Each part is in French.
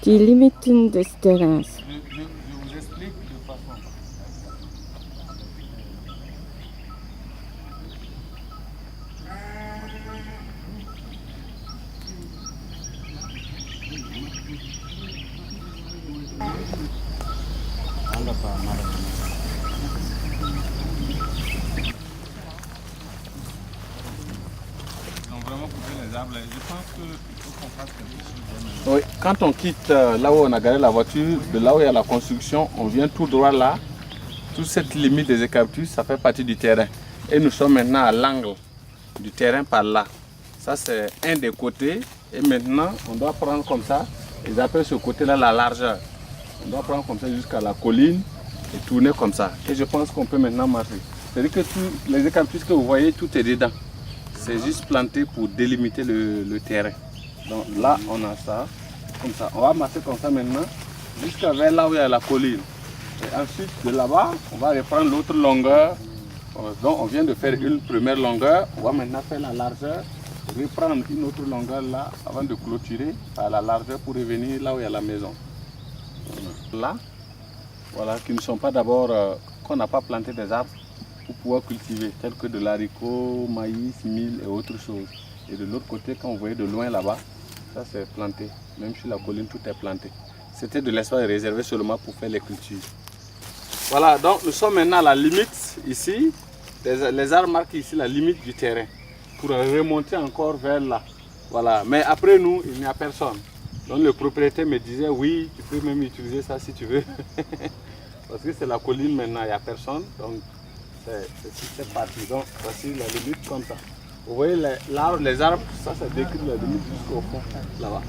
Die Limiten des Terrains. Je vous explique de façon. Donc vraiment couper les arbres, je pense qu'il faut qu'on fasse quelque chose. Oui, quand on quitte là où on a garé la voiture, de là où il y a la construction, on vient tout droit là. Toute cette limite des eucalyptus, ça fait partie du terrain. Et nous sommes maintenant à l'angle du terrain par là. Ça c'est un des côtés. Et maintenant, on doit prendre comme ça. Ils appellent ce côté-là la largeur. On doit prendre comme ça jusqu'à la colline et tourner comme ça. Et je pense qu'on peut maintenant marcher. C'est-à-dire que tous les eucalyptus que vous voyez, tout est dedans. C'est juste planté pour délimiter le terrain. Donc là, on a ça, comme ça. On va marcher comme ça maintenant, jusqu'à vers là où il y a la colline. Et ensuite, de là-bas, on va reprendre l'autre longueur. Donc on vient de faire une première longueur. On va maintenant faire la largeur. Reprendre une autre longueur là, avant de clôturer à la largeur pour revenir là où il y a la maison. Là, voilà, qui ne sont pas d'abord, qu'on n'a pas planté des arbres pour pouvoir cultiver, tels que de l'haricot, maïs, mil et autres choses. Et de l'autre côté, quand vous voyez de loin là-bas, ça c'est planté. Même sur la colline, tout est planté. C'était de l'espace réservé seulement pour faire les cultures. Voilà, donc nous sommes maintenant à la limite ici. Les arbres marquent ici la limite du terrain. Pour remonter encore vers là. Voilà. Mais après nous, il n'y a personne. Donc le propriétaire me disait, oui, tu peux même utiliser ça si tu veux. Parce que c'est la colline maintenant, il n'y a personne. Donc c'est parti. Donc voici la limite comme ça. Vous voyez les arbres, ça décrit la limite jusqu'au fond, là-bas.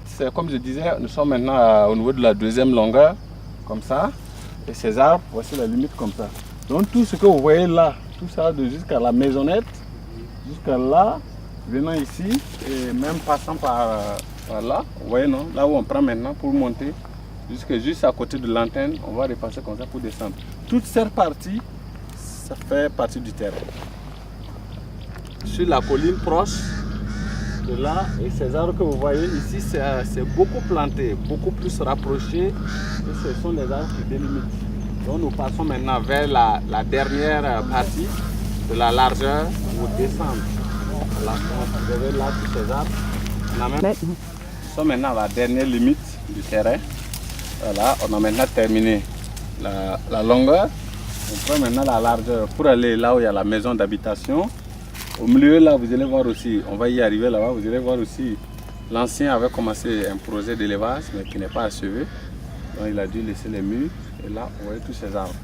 C'est comme je disais, nous sommes maintenant au niveau de la deuxième longueur, comme ça. Et ces arbres, voici la limite comme ça. Donc tout ce que vous voyez là, tout ça jusqu'à la maisonnette, jusqu'à là, venant ici, et même passant par là, vous voyez non, là où on prend maintenant pour monter, juste à côté de l'antenne, on va repasser comme ça pour descendre. Toute cette partie, ça fait partie du terrain. Sur la colline proche de là, et ces arbres que vous voyez ici, c'est beaucoup planté, beaucoup plus rapproché, et ce sont les arbres qui délimitent. Donc nous passons maintenant vers la dernière partie de la largeur pour descendre. Voilà, vous avez là tous ces arbres. Nous sommes maintenant à la dernière limite du terrain. Voilà, on a maintenant terminé la longueur. On prend maintenant la largeur pour aller là où il y a la maison d'habitation. Au milieu là, vous allez voir aussi, on va y arriver là-bas, vous allez voir aussi, l'ancien avait commencé un projet d'élevage mais qui n'est pas achevé. Donc il a dû laisser les murs et là, vous voyez tous ces arbres.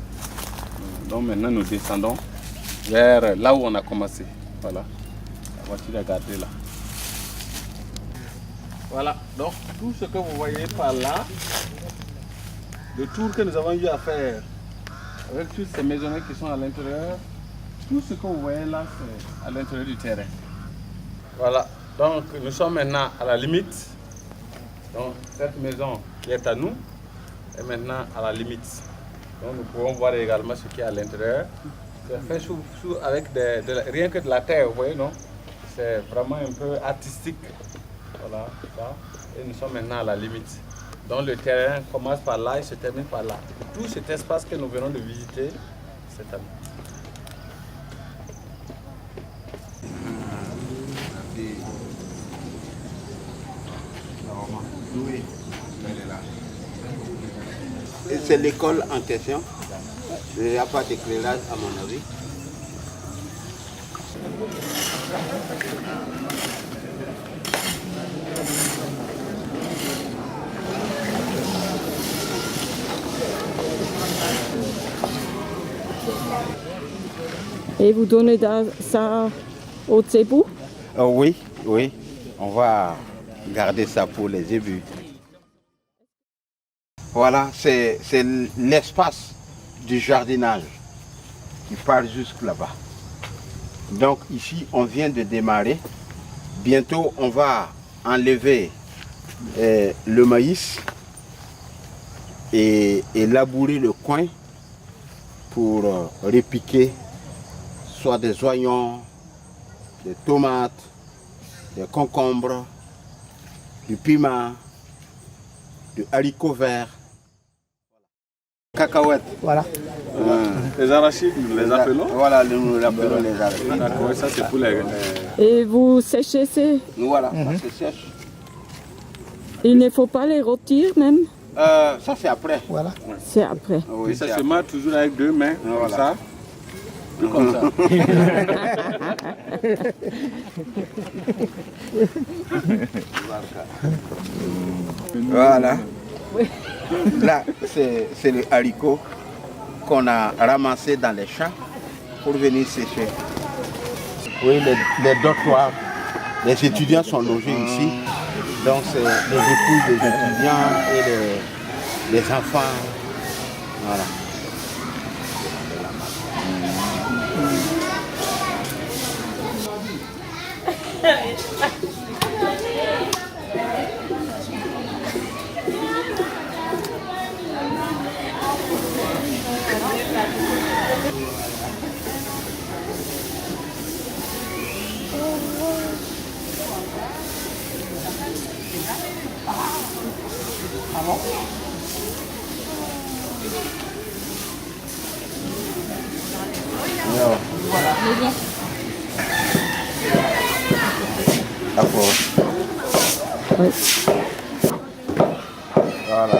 Donc maintenant nous descendons vers là où on a commencé. Voilà, la voiture est gardée là. Voilà, donc tout ce que vous voyez par là, le tour que nous avons eu à faire avec toutes ces maisonnettes qui sont à l'intérieur, tout ce que vous voyez là, c'est à l'intérieur du terrain. Voilà, donc nous sommes maintenant à la limite. Donc cette maison qui est à nous est maintenant à la limite. Donc nous pouvons voir également ce qui est à l'intérieur. C'est fait avec rien que de la terre, vous voyez, non? C'est vraiment un peu artistique. Voilà, ça. Et nous sommes maintenant à la limite. Donc le terrain commence par là et se termine par là. Tout cet espace que nous venons de visiter, c'est à nous. C'est l'école en question. Il n'y a pas d'éclairage à mon avis. Et vous donnez ça aux zébus? Oui, oui. On va garder ça pour les zébus. Voilà, c'est l'espace du jardinage qui part jusque là-bas. Donc ici, on vient de démarrer Bientôt, on va enlever le maïs et labourer le coin pour repiquer soit des oignons, des tomates, des concombres, du piment, du haricot vert, cacahuètes. Voilà. Les arachides, nous les appelons. Voilà, nous l'appelons les arachides. D'accord, ça c'est pour les... Et vous séchez ces... Voilà, ça se sèche. Il ne faut pas les rôtir même? Ça c'est après. Voilà. C'est après. Oui, Et ça c'est se après. met toujours avec 2 mains, comme Voilà. ça. Comme ça. Voilà. Là, c'est le haricot qu'on a ramassé dans les champs pour venir sécher. Oui, les dortoirs. Les étudiants sont logés ici. Donc, c'est les épouses des étudiants et les enfants. Voilà. D'accord. Oui. Voilà.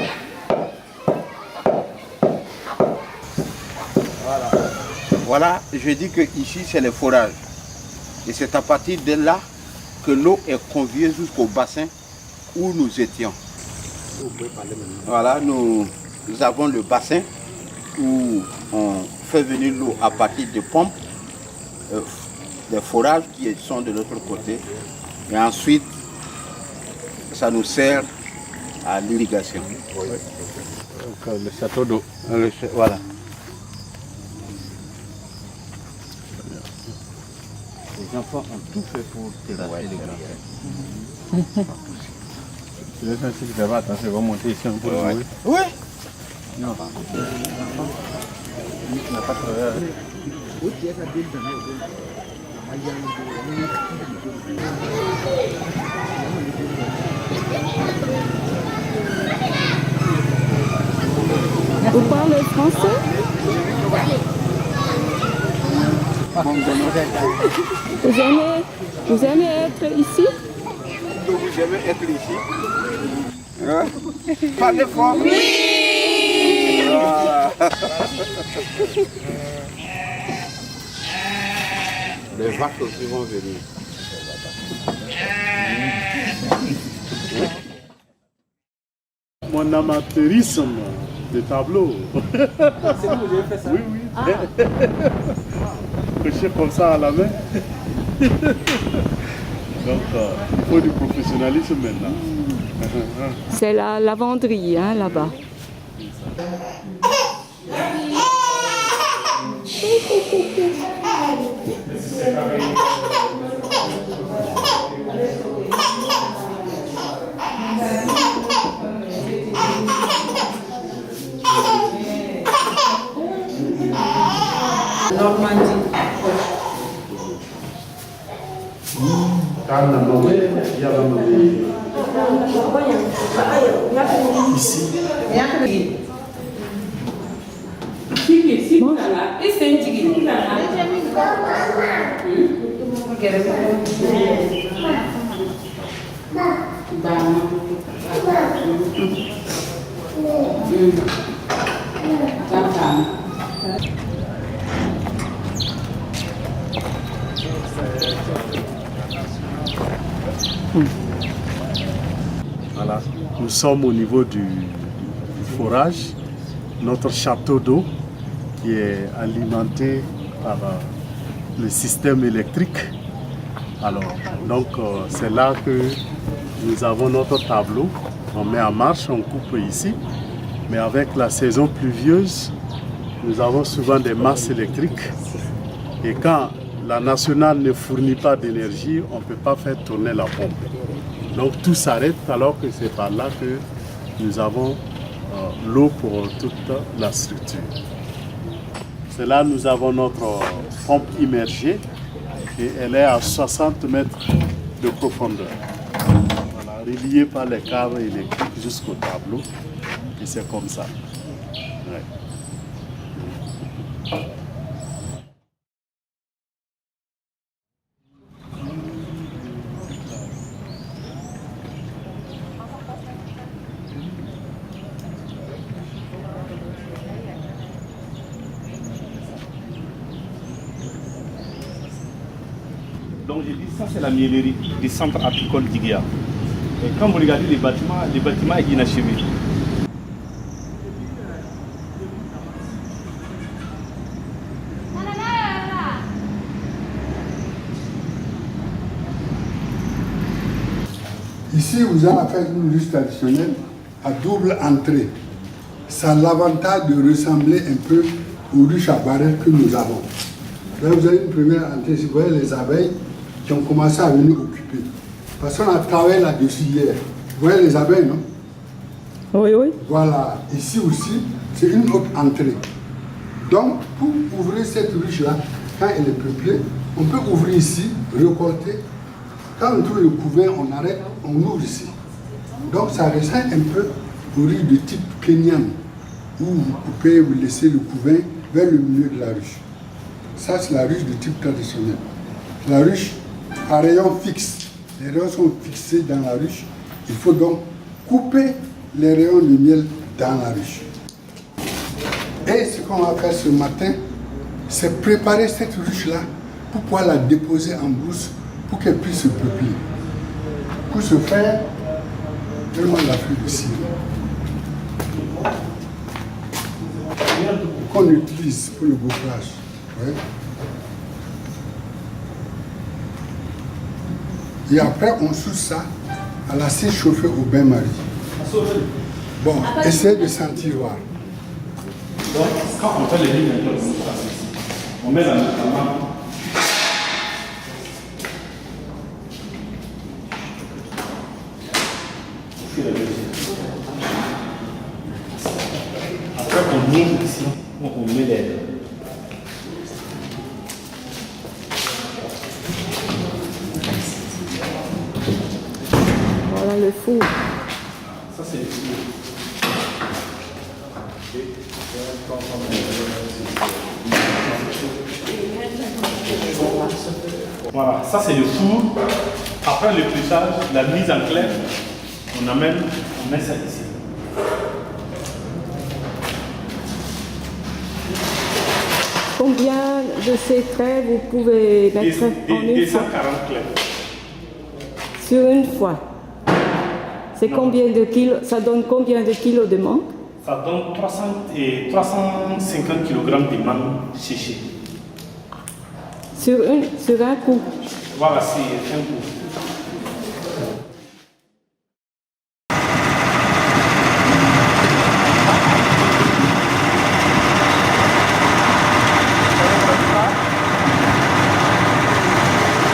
Voilà, je dis que ici c'est le forage. Et c'est à partir de là que l'eau est conviée jusqu'au bassin où nous étions. Voilà, nous avons le bassin où on fait venir l'eau à partir de pompes, des forages qui sont de l'autre côté. Et ensuite, ça nous sert à l'irrigation. Donc, le château d'eau. Voilà. Les enfants ont tout fait pour terrasser les grands. Tu laisses un petit peu attention, ils vont monter ici un peu. Oui. Non. Il n'a pas travaillé. Vous parlez français? Vous aimez être ici? Vous aimez être ici? Hein? Parlez fort. Oui. Voilà. Les vaches aussi vont venir. Mon amateurisme de tableau. C'est vous qui avez fait ça? Oui, oui. Pêcher comme ça à la main. Donc, il faut du professionnalisme maintenant. C'est la lavanderie, hein, là-bas. Voilà. Nous sommes au niveau du forage, notre château d'eau qui est alimenté par le système électrique. Alors, donc c'est là que nous avons notre tableau. On met en marche, on coupe ici. Mais avec la saison pluvieuse, nous avons souvent des masses électriques. Et quand la nationale ne fournit pas d'énergie, on ne peut pas faire tourner la pompe. Donc tout s'arrête alors que c'est par là que nous avons l'eau pour toute la structure. C'est là que nous avons notre pompe immergée et elle est à 60 mètres de profondeur. Voilà, reliée par les câbles électriques jusqu'au tableau. Et c'est comme ça. Ouais. Donc j'ai dit ça c'est la miellerie du centre apicole d'Iguéa. Et quand vous regardez les bâtiments est inachevé. Ici, vous avez affaire à une ruche traditionnelle à double entrée. Ça a l'avantage de ressembler un peu aux ruches à barrettes que nous avons. Là, vous avez une première entrée, vous voyez les abeilles qui ont commencé à venir occuper. Parce qu'on a travaillé là-dessus hier. Vous voyez les abeilles, non? Oui, oui. Voilà, ici aussi, c'est une autre entrée. Donc, pour ouvrir cette ruche-là, quand elle est peuplée, on peut ouvrir ici, récolter. Quand on trouve le couvain, on arrête, on ouvre ici. Donc, ça ressemble un peu au riz de type kenyan, où vous coupez, vous laissez le couvain vers le milieu de la ruche. Ça, c'est la ruche de type traditionnel. La ruche à rayon fixe. Les rayons sont fixés dans la ruche. Il faut donc couper les rayons de miel dans la ruche. Et ce qu'on va faire ce matin, c'est préparer cette ruche-là pour pouvoir la déposer en brousse pour qu'elle puisse se peupler. Pour ce faire, vraiment la fleur de cire qu'on utilise pour le bouclage. Ouais. Et après, on soude ça à la cire chauffée au bain-marie. Bon, essayez de sentir voir. Donc, quand on fait les lignes, on met la main. Après, on ouvre ici, on met les. Voilà le four. Ça, c'est le four. Voilà, ça c'est le four. Après le pluchage, la mise en clair, on met ça ici. Combien de ces traits vous pouvez mettre en une fois? 240 clés. Sur une fois. C'est combien de kilos? Ça donne combien de kilos de mangue? Ça donne 350 kg de mangue séchée. Sur un coup. Voilà, c'est un coup.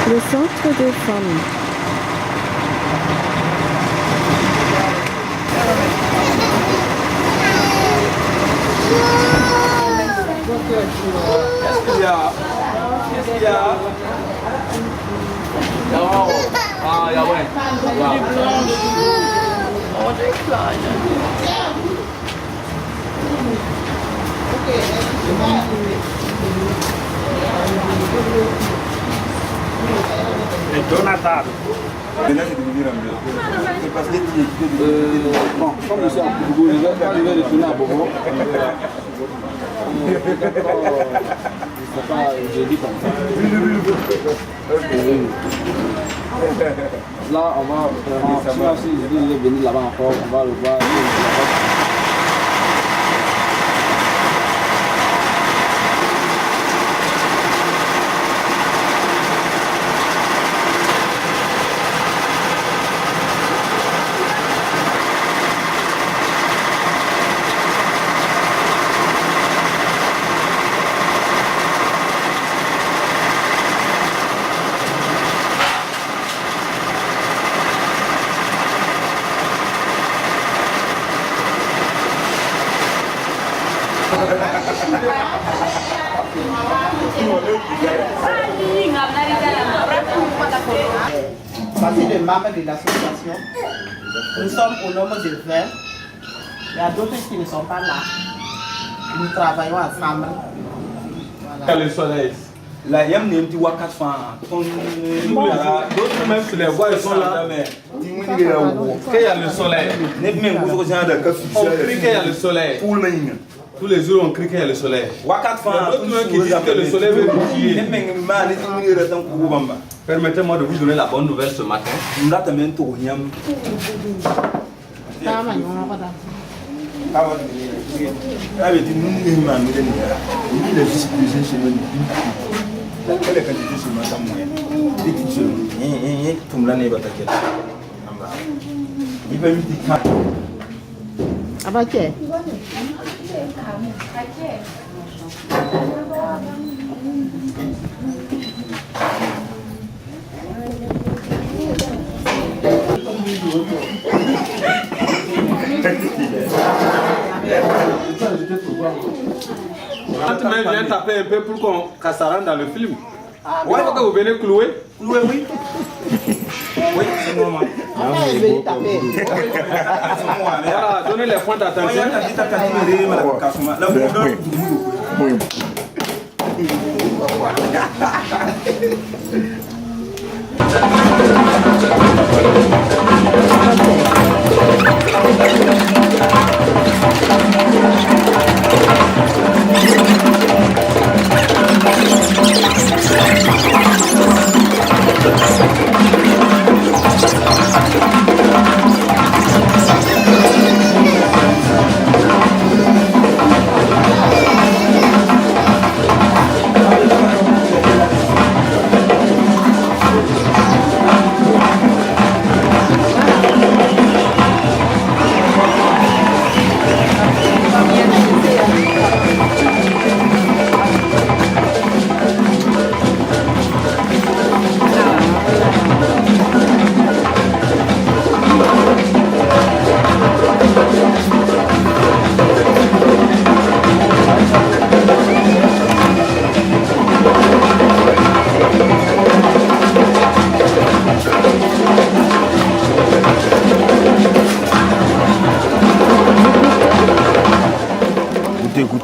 Le centre des femmes. Qu'est-ce qu'il y a? Qu'est-ce qu'il y a? Ah, ja, ouais. Oh, der Kleine. Et Donatado. Maintenant, c'est devenu Rambo. C'est parce que tu es bon, comme je suis en Bourgogne, je vais arriver à retourner à Bobo. Je sais pas, j'ai dit comme ça. Là, on va vraiment, si je dis venir là-bas encore, on va le voir. Voici les membres de l'association. Nous sommes au nombre de 20. Il y a d'autres qui ne sont pas là. Nous travaillons ensemble. Il y a le soleil. Là, il y a un petit wakat fan. D'autres même sur les voies, ils sont là. Quand il y a le soleil, on crie qu'il y a le soleil. Tous les jours, on crie qu'il y a le soleil. Wakat fan. D'autres même qui disent que le soleil veut briller. Permettez-moi de vous donner la bonne nouvelle ce matin. Quand tu viens taper un peu pour que ça rentre dans le film. Il faut que vous venez clouer. Oui, oui. Oui, c'est normal. Voilà, donnez les points d'attention.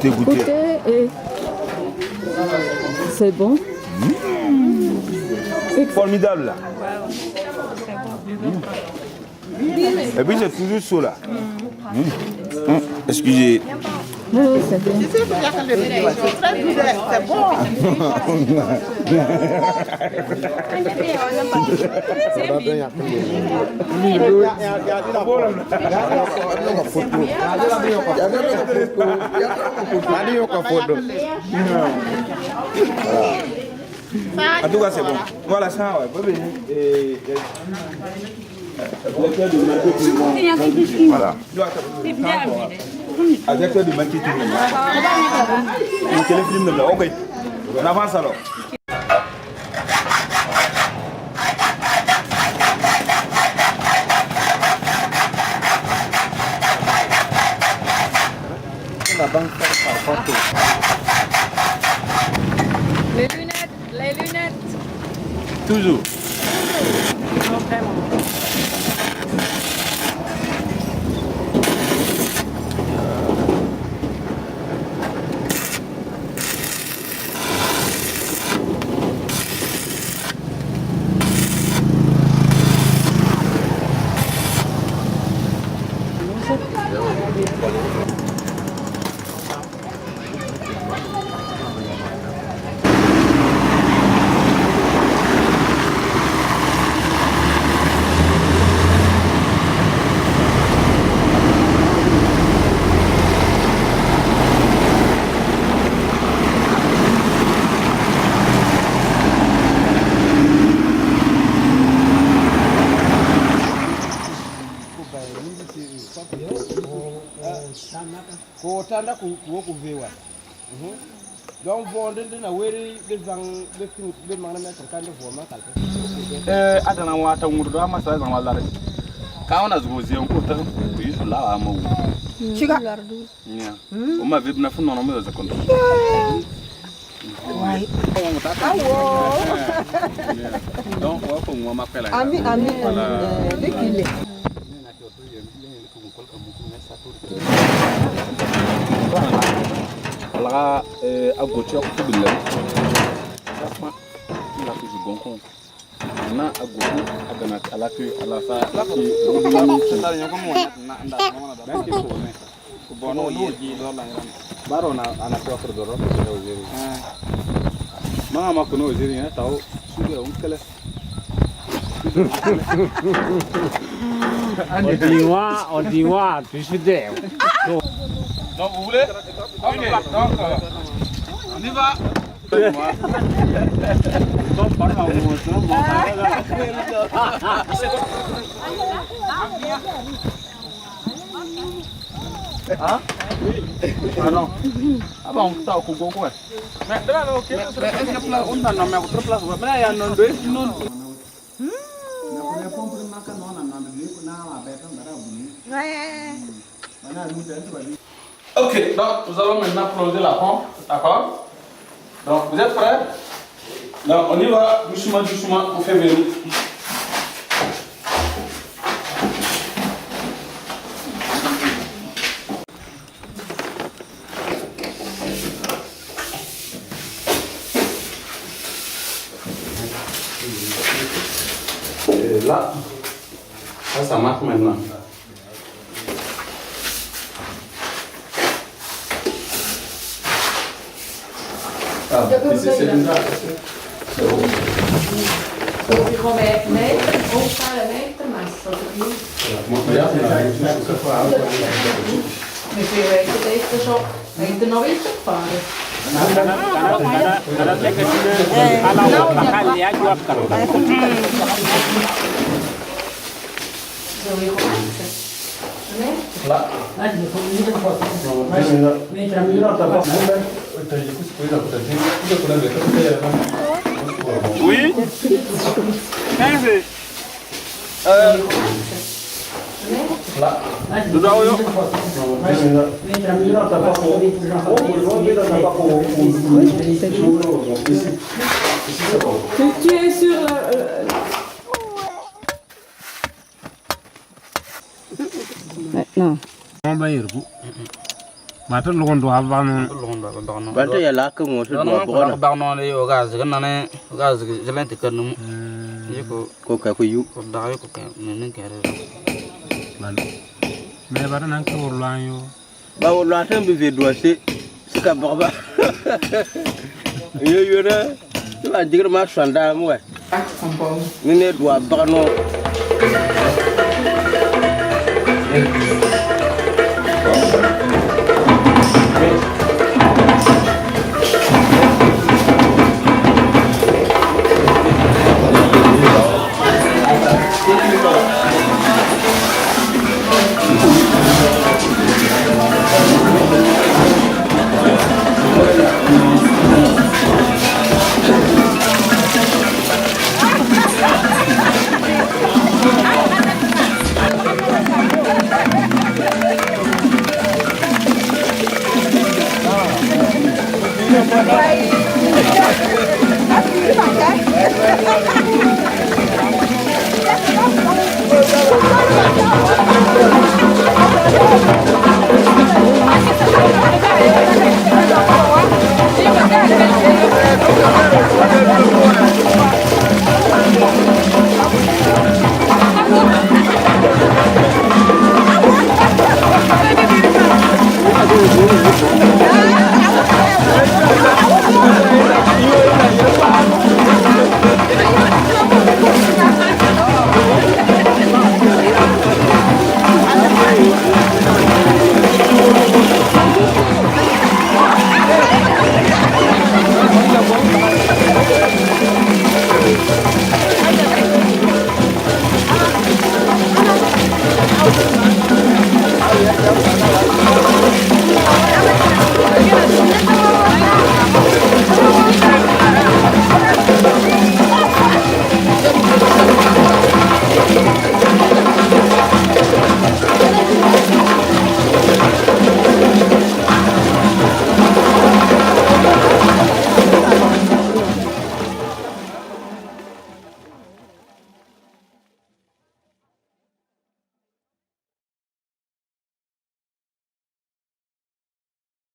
Goûtez et c'est bon. Formidable là. Et puis c'est toujours chaud là. Excusez. Oui, c'est bien. C'est bon. En tout cas, c'est bon. Voilà, ça, ouais. Voilà. Directeur du marketing. Quel film de là? Ok. On avance alors. Les lunettes, les lunettes. Toujours. Non, vraiment. Kotanda kuokuviwa. Donc bon na weri de vang de mana mettre quand de forma kalpe. Adana wata ngurdo ama sai zan wallare. Ka wana zugozi on ko ta yi sula ama wu. Chiga. Nya. O ma vibna fu no no me za kondo. Ouais. Donc, on m'appelle. Ami, voilà. dès qu'il est. Voilà, à gauche, à gauche, na agogo agana alaki alafa laki bono yeji dola baro na anakuwa kordoro ozeri mama makuno ozeri ne taw sude unkele on dit moi, tu suis there. Donc vous voulez? Ok, donc on y va. Hein? Ah non. Ah bon, ça au Congo quoi. Mais là OK. Mais est-ce que là on a nommé autre place mais il y a non deux non. Ok, donc nous allons maintenant plonger la pompe, d'accord? Donc vous êtes prêts? Donc on y va doucement, doucement, on fait venir. Et là, ça marche maintenant. Ah, ici c'est déjà. Oui. Tu es sur maintenant. Mata logon do habano Bante ya la ka mo so do bo na ba no le yo gaz ga nane gaz ga jelente kan mu yiko ko ka ko yu ko da ko ka men kare me bara nan ko lan yo ba wo la tan bi do se ka ba ba yo na ba digir ma sanda mu wa ni ne do ba no Vai.